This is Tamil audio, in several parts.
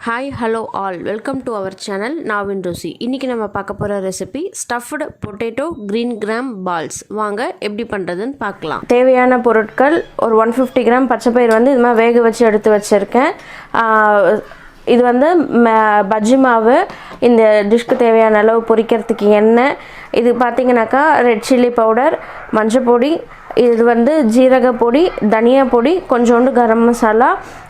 Hi hello all welcome to our channel Naavin Rusi. இன்றைக்கி நம்ம பார்க்க போகிற recipe stuffed potato green gram balls. வாங்க எப்படி பண்ணுறதுன்னு பார்க்கலாம். தேவையான பொருட்கள் ஒரு 150 கிராம் பச்சைப்பயிறு வந்து இது மாதிரி வேக வச்சு எடுத்து வச்சுருக்கேன். இது வந்து பஜ்ஜி மாவு, இந்த டிஷ்க்கு தேவையான அளவு பொரிக்கிறதுக்கு எண்ணெய், இது பார்த்திங்கனாக்கா ரெட் சில்லி பவுடர், மஞ்சள் பொடி, இது வந்து ஜீரக பொடி, தனியா பொடி, கொஞ்சோண்டு கரம் மசாலா,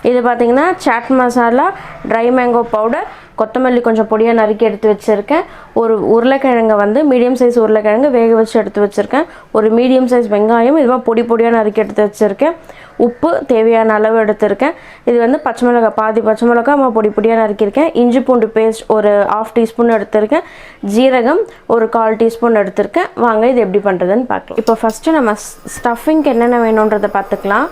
இது பார்த்திங்கன்னா chaat masala, dry mango powder, கொத்தமல்லி கொஞ்சம் பொடியாக நறுக்கி எடுத்து வச்சுருக்கேன். ஒரு உருளைக்கிழங்கை வந்து மீடியம் சைஸ் உருளைக்கிழங்கு வேக வச்சு எடுத்து வச்சுருக்கேன். ஒரு மீடியம் சைஸ் வெங்காயம் இது மாதிரி பொடி பொடியாக நறுக்கி எடுத்து வச்சுருக்கேன். உப்பு தேவையான அளவு எடுத்திருக்கேன். இது வந்து பச்சை மிளகாய், பாதி பச்சை மிளகாய் பொடி பொடியாக நறுக்கியிருக்கேன். இஞ்சி பூண்டு பேஸ்ட் ஒரு 1/2 டீஸ்பூன் எடுத்திருக்கேன். ஜீரகம் ஒரு 1/4 டீஸ்பூன் எடுத்திருக்கேன். வாங்க இது எப்படி பண்ணுறதுன்னு பார்க்கலாம். இப்போ ஃபஸ்ட்டு நம்ம ஸ்டஃபிங்க்கு என்னென்ன வேணுன்றதை பார்த்துக்கலாம்.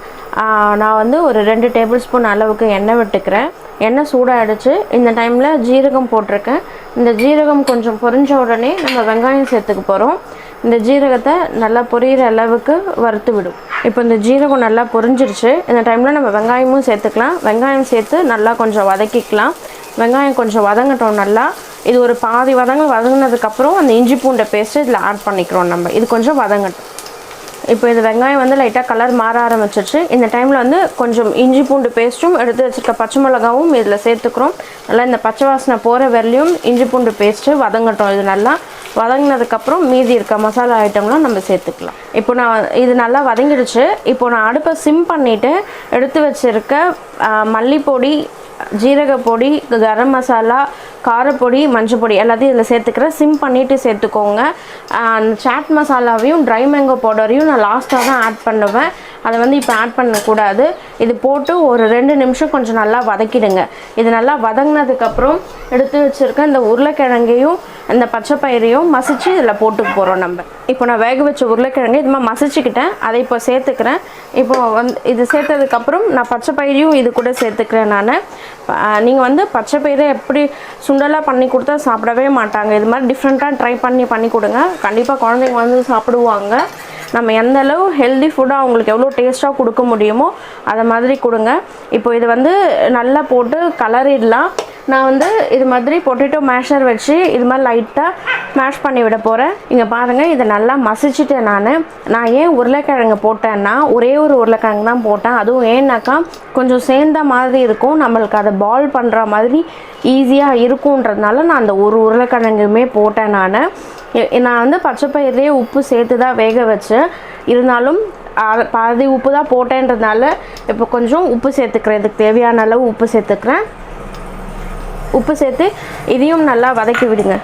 நான் வந்து ஒரு 2 டேபிள் ஸ்பூன் அளவுக்கு எண்ணெய் விட்டுக்கிறேன். எண்ணெய் சூடாகிடுச்சு. இந்த டைமில் ஜீரகம் போட்டிருக்கேன். இந்த ஜீரகம் கொஞ்சம் பொரிஞ்ச உடனே நம்ம வெங்காயம் சேர்த்துக்க போகிறோம். இந்த ஜீரகத்தை நல்லா பொரியிற அளவுக்கு வறுத்து விடும். இப்போ இந்த ஜீரகம் நல்லா பொரிஞ்சிருச்சு. இந்த டைமில் நம்ம வெங்காயமும் சேர்த்துக்கலாம். வெங்காயம் சேர்த்து நல்லா கொஞ்சம் வதக்கிக்கலாம். வெங்காயம் கொஞ்சம் வதங்கட்டும் நல்லா. இது ஒரு பாதி வதங்கினதுக்கப்புறம் அந்த இஞ்சி பூண்டை பேஸ்ட்டு இதில் ஆட் பண்ணிக்கிறோம் நம்ம. இது கொஞ்சம் வதங்கட்டும். இப்போ இது வெங்காயம் வந்து லைட்டாக கலர் மாற ஆரம்பிச்சிருச்சு. இந்த டைமில் வந்து கொஞ்சம் இஞ்சி பூண்டு பேஸ்ட்டும் எடுத்து வச்சுருக்க பச்சை மிளகாவும் இதில் சேர்த்துக்கிறோம். நல்லா இந்த பச்சை வாசனை போகிற வரலையும் இஞ்சி பூண்டு பேஸ்ட்டு வதங்கட்டும். இது நல்லா வதங்கினதுக்கப்புறம் மீதி இருக்க மசாலா ஐட்டம்லாம் நம்ம சேர்த்துக்கலாம். இப்போ நான் இது நல்லா வதங்கிடுச்சு. இப்போ நான் அடுப்பை சிம் பண்ணிவிட்டு எடுத்து வச்சுருக்க மல்லிப்பொடி, ஜீரக பொடி, கரம் மசாலா, காரப்பொடி, மஞ்சள் பொடி எல்லாத்தையும் இதில் சேர்த்துக்கிறேன். சிம் பண்ணிவிட்டு சேர்த்துக்கோங்க. சாட் மசாலாவையும் ட்ரை மேங்கோ பவுடரையும் நான் லாஸ்ட்டாக தான் ஆட் பண்ணுவேன். அதை வந்து இப்போ ஆட் பண்ணக்கூடாது. இது போட்டு ஒரு 2 நிமிஷம் கொஞ்சம் நல்லா வதக்கிடுங்க. இது நல்லா வதங்கினதுக்கப்புறம் எடுத்து வச்சுருக்க இந்த உருளைக்கிழங்கையும் இந்த பச்சை பயிரையும் மசிச்சு இதில் போட்டு போகிறோம் நம்ம. இப்போ நான் வேக வச்ச உருளைக்கிழங்கு இது மாதிரி மசிச்சுக்கிட்டேன். அதை இப்போ சேர்த்துக்கிறேன். இப்போ இது சேர்த்ததுக்கப்புறம் நான் பச்சை பயிரையும் இது கூட சேர்த்துக்கிறேன். நீங்கள் வந்து பச்சை பயிரை எப்படி சுண்டலாக பண்ணி கொடுத்தா சாப்பிடவே மாட்டாங்க. இது மாதிரி டிஃப்ரெண்ட்டாக ட்ரை பண்ணி கொடுங்க. கண்டிப்பாக குழந்தைங்க வந்து சாப்பிடுவாங்க. நம்ம எந்த அளவு ஹெல்தி ஃபுட்டாக அவங்களுக்கு எவ்வளோ டேஸ்ட்டாக கொடுக்க முடியுமோ அதை மாதிரி கொடுங்க. இப்போ இது வந்து நல்லா போட்டு கலரிடலாம். நான் வந்து இது மாதிரி பொட்டேட்டோ மேஷர் வச்சு இது மாதிரி லைட்டாக மேஷ் பண்ணி விட போகிறேன். இங்கே பாருங்கள், இதை நல்லா மசிச்சுட்டேன். நான் ஏன் உருளைக்கிழங்கு போட்டேன்னா ஒரே ஒரு உருளைக்கிழங்கு தான் போட்டேன். அதுவும் ஏன்னாக்கா கொஞ்சம் சேர்ந்த மாதிரி இருக்கும், நம்மளுக்கு அதை பால் பண்ணுற மாதிரி ஈஸியாக இருக்குன்றதுனால நான் அந்த ஒரு உருளைக்கிழங்குமே போட்டேன். நான் வந்து பச்சைப்பயிரே உப்பு சேர்த்து தான் வேக வச்சேன். இருந்தாலும் பாதி உப்பு தான் போட்டேன்றதுனால இப்போ கொஞ்சம் உப்பு சேர்த்துக்கிறேன். இதுக்கு தேவையான அளவு உப்பு சேர்த்துக்கிறேன். உப்பு சேர்த்து இதையும் நல்லா வதக்கி விடுங்க.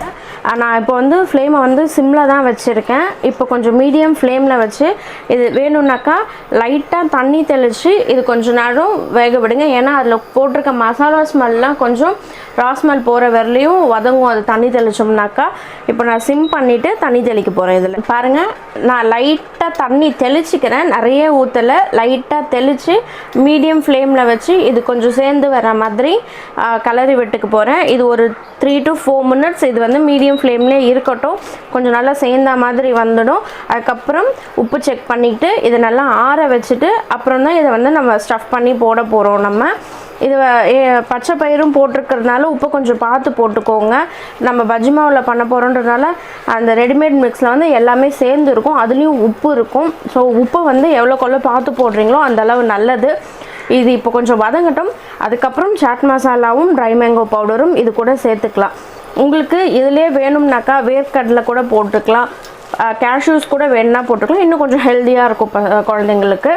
நான் இப்போ வந்து ஃப்ளேமை வந்து சிம்மில் தான் வச்சுருக்கேன். இப்போ கொஞ்சம் மீடியம் ஃப்ளேமில் வச்சு இது வேணும்னாக்கா லைட்டாக தண்ணி தெளித்து இது கொஞ்சம் நேரம் வேக விடுங்க. ஏன்னா அதில் போட்டிருக்க மசாலா ஸ்மெல்லாம் கொஞ்சம் ராஸ்மெல் போகிற வரலையும் வதங்கும் அது தண்ணி தெளித்தோம்னாக்கா. இப்போ நான் சிம் பண்ணிவிட்டு தண்ணி தெளிக்க போகிறேன். இதில் பாருங்கள், நான் லைட்டாக தண்ணி தெளிச்சிக்கிறேன். நிறைய ஊற்றலை, லைட்டாக தெளித்து மீடியம் ஃப்ளேமில் வச்சு இது கொஞ்சம் சேர்ந்து வர மாதிரி கலரி விட்டுக்கு போகிறேன். இது ஒரு 3 to 4 மினிட்ஸ் இது வந்து மீடியம் ஃப்ளேம்லேயே இருக்கட்டும். கொஞ்சம் நல்லா சேர்ந்த மாதிரி வந்துடும். அதுக்கப்புறம் உப்பு செக் பண்ணிவிட்டு இதை நல்லா ஆற வச்சுட்டு அப்புறம் தான் இதை வந்து நம்ம ஸ்டஃப் பண்ணி போட போகிறோம். நம்ம இது பச்சை பயிரும் போட்டிருக்கிறதுனால உப்பு கொஞ்சம் பார்த்து போட்டுக்கோங்க. நம்ம பஜ்ஜி மாவில் பண்ண போகிறோன்றதுனால அந்த ரெடிமேட் மிக்ஸில் வந்து எல்லாமே சேர்ந்து இருக்கும், அதுலேயும் உப்பு இருக்கும். ஸோ உப்பு வந்து எவ்வளோக்கெவ்வளோ பார்த்து போடுறீங்களோ அந்தளவு நல்லது. இது இப்போ கொஞ்சம் வதங்கட்டும். அதுக்கப்புறம் சாட் மசாலாவும் ட்ரை மேங்கோ பவுடரும் இது கூட சேர்த்துக்கலாம். உங்களுக்கு இதிலே வேணும்னாக்கா வேர்க்கடலை கூட போட்டுக்கலாம், கேஷ்யூஸ் கூட வேணுன்னா போட்டுக்கலாம். இன்னும் கொஞ்சம் ஹெல்த்தியாக இருக்கும் குழந்தைங்களுக்கு.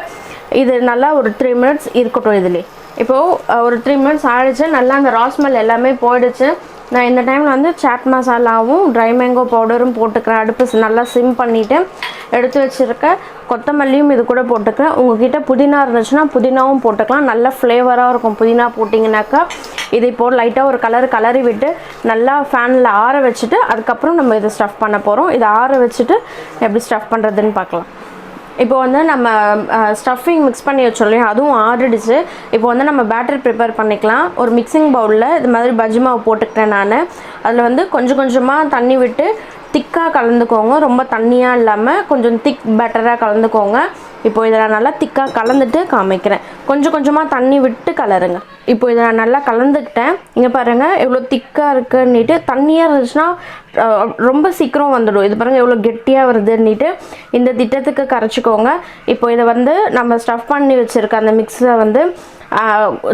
இது நல்லா ஒரு 3 மினிட்ஸ் இருக்கட்டும். இதிலே இப்போது ஒரு 3 மினிட்ஸ் ஆகிடுச்சு. நல்லா அந்த ராஸ்மெல் எல்லாமே போயிடுச்சு. நான் இந்த டைமில் வந்து சாட் மசாலாவும் ட்ரை மேங்கோ பவுடரும் போட்டுக்கிறேன். அடுப்பு நல்லா சிம் பண்ணிவிட்டு எடுத்து வச்சுருக்க கொத்தமல்லியும் இது கூட போட்டுக்கிறேன். உங்கள்கிட்ட புதினா இருந்துச்சுன்னா புதினாவும் போட்டுக்கலாம். நல்ல ஃப்ளேவராக இருக்கும் புதினா போட்டிங்கனாக்கா. இது இப்போது லைட்டாக ஒரு கலரி விட்டு நல்லா ஃபேனில் ஆற வச்சுட்டு அதுக்கப்புறம் நம்ம இதை ஸ்டஃப் பண்ண போகிறோம். இதை ஆற வச்சுட்டு எப்படி ஸ்டஃப் பண்ணுறதுன்னு பார்க்கலாம். இப்போ வந்து நம்ம ஸ்டஃபிங் மிக்ஸ் பண்ணி வச்சோம் இல்லையா, அதுவும் ஆறிடுச்சு. இப்போ வந்து நம்ம பேட்டர் ப்ரிப்பேர் பண்ணிக்கலாம். ஒரு மிக்சிங் பவுலில் இது மாதிரி பஜ்ஜி மாவு போட்டுக்கிறேன். அதில் வந்து கொஞ்சம் கொஞ்சமாக தண்ணி விட்டு திக்காக கலந்துக்கோங்க. ரொம்ப தண்ணியாக இல்லாமல் கொஞ்சம் திக் பேட்டராக கலந்துக்கோங்க. இப்போ இதை நான் நல்லா திக்காக கலந்துட்டு காமிக்கிறேன். கொஞ்சம் கொஞ்சமாக தண்ணி விட்டு கலருங்க. இப்போ இதை நான் நல்லா கலந்துக்கிட்டேன். இங்கே பாருங்கள் எவ்வளோ திக்காக இருக்குன்னுட்டு. தண்ணியாக இருந்துச்சுன்னா ரொம்ப சீக்கிரம் வந்துடும். இது பாருங்கள் எவ்வளோ கெட்டியாக வருதுன்னுட்டு. இந்த திட்டத்துக்கு கரைச்சிக்கோங்க. இப்போ இதை வந்து நம்ம ஸ்டஃப் பண்ணி வச்சுருக்க அந்த மிக்ஸை வந்து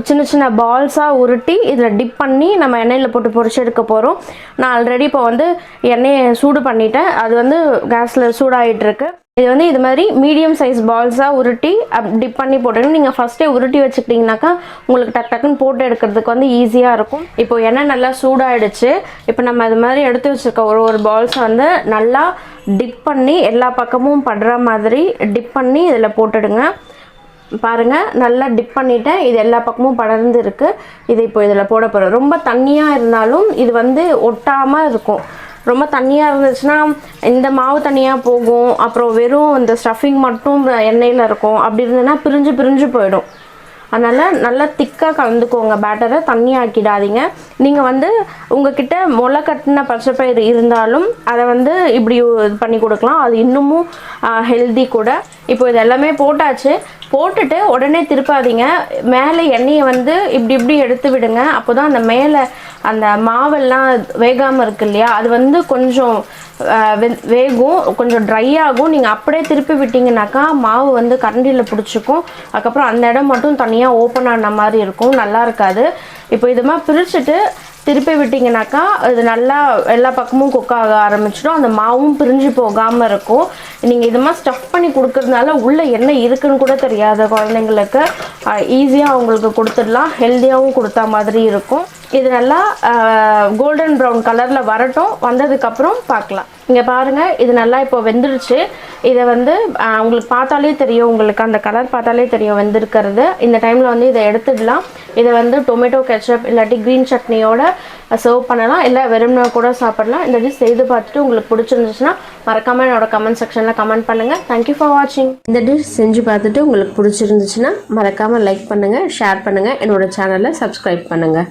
சின்ன சின்ன பால்ஸாக உருட்டி இதில் டிப் பண்ணி நம்ம எண்ணெயில் போட்டு பொரிச்சு எடுக்க போகிறோம். நான் ஆல்ரெடி இப்போ வந்து எண்ணெயை சூடு பண்ணிட்டேன். அது வந்து கேஸில் சூடாகிட்டுருக்கு. இது வந்து இது மாதிரி மீடியம் சைஸ் பால்ஸாக உருட்டி டிப் பண்ணி போட்டுக்கணும். நீங்கள் ஃபஸ்ட்டே உருட்டி வச்சுக்கிட்டிங்கனாக்கா உங்களுக்கு டக்குன்னு போட்டு எடுக்கிறதுக்கு வந்து ஈஸியாக இருக்கும். இப்போ எண்ணெய் நல்லா சூடாகிடுச்சு. இப்போ நம்ம இது மாதிரி எடுத்து வச்சுருக்க ஒரு பால்ஸை வந்து நல்லா டிப் பண்ணி எல்லா பக்கமும் படுற மாதிரி டிப் பண்ணி இதில் போட்டுடுங்க. பாருங்கள் நல்லா டிப் பண்ணிவிட்டேன். இது எல்லா பக்கமும் படர்ந்து இருக்குது. இது இப்போ இதில் போட போகிறோம். ரொம்ப தண்ணியாக இருந்தாலும் இது வந்து ஒட்டாமல் இருக்கும். ரொம்ப தண்ணியாக இருந்துச்சுன்னா இந்த மாவு தண்ணியாக போகும். அப்புறம் வெறும் இந்த ஸ்டஃபிங் மட்டும் எண்ணெயில் இருக்கும். அப்படி இருந்ததுன்னா பிரிஞ்சு போயிடும். அதனால் நல்லா திக்காக கலந்துக்கோங்க. பேட்டரை தண்ணி ஆக்கிடாதீங்க. நீங்கள் வந்து உங்ககிட்ட முளை கட்டின பச்சைப்பயிறு இருந்தாலும் அதை வந்து இப்படி இது பண்ணி கொடுக்கலாம். அது இன்னமும் ஹெல்தி கூட. இப்போ இது எல்லாமே போட்டாச்சு. போட்டுட்டு உடனே திருப்பாதீங்க. மேலே எண்ணெயை வந்து இப்படி எடுத்து விடுங்க. அப்போ தான் அந்த மேலே அந்த மாவெல்லாம் வேகாமல் இருக்கு இல்லையா, அது வந்து கொஞ்சம் வேகும், கொஞ்சம் ட்ரை ஆகும். நீங்கள் அப்படியே திருப்பி விட்டிங்கனாக்கா மாவு வந்து கரண்டியில் பிடிச்சிக்கும். அதுக்கப்புறம் அந்த இடம் மட்டும் தனியாக ஓப்பன் ஆன மாதிரி இருக்கும், நல்லா இருக்காது. இப்போ இது மாதிரி பிரிச்சுட்டு திருப்பி விட்டிங்கனாக்கா இது நல்லா எல்லா பக்கமும் குக் ஆக ஆரம்பிச்சிடும். அந்த மாவும் பிரிஞ்சு போகாமல் இருக்கும். நீங்கள் இது மாதிரி ஸ்டஃப் பண்ணி கொடுக்கறதுனால உள்ளே என்ன இருக்குன்னு கூட தெரியாத குழந்தைங்களுக்கு ஈஸியாக அவங்களுக்கு கொடுத்துடலாம். ஹெல்த்தியாகவும் கொடுத்தா மாதிரி இருக்கும். இது நல்லா கோல்டன் ப்ரௌன் கலரில் வரட்டும். வந்ததுக்கப்புறம் பார்க்கலாம். இங்கே பாருங்கள் இது நல்லா இப்போ வெந்துருச்சு. இதை வந்து உங்களுக்கு பார்த்தாலே தெரியும், உங்களுக்கு அந்த கலர் பார்த்தாலே தெரியும் வெந்திருக்கிறது. இந்த டைமில் வந்து இதை எடுத்துடலாம். இதை வந்து டொமேட்டோ கெச்சப் இல்லாட்டி க்ரீன் சட்னியோட சர்வ் பண்ணலாம். இல்லை வெறும்னா கூட சாப்பிடலாம். இந்த டிஷ் செய்து பார்த்துட்டு உங்களுக்கு பிடிச்சிருந்துச்சுன்னா மறக்காமல் என்னோட கமெண்ட் செக்ஷனில் கமெண்ட் பண்ணுங்கள். தேங்க்யூ ஃபார் வாட்சிங். இந்த டிஷ் செஞ்சு பார்த்துட்டு உங்களுக்கு பிடிச்சிருந்துச்சுன்னா மறக்காமல் லைக் பண்ணுங்கள், ஷேர் பண்ணுங்கள், என்னோட சேனலை சப்ஸ்கிரைப் பண்ணுங்கள்.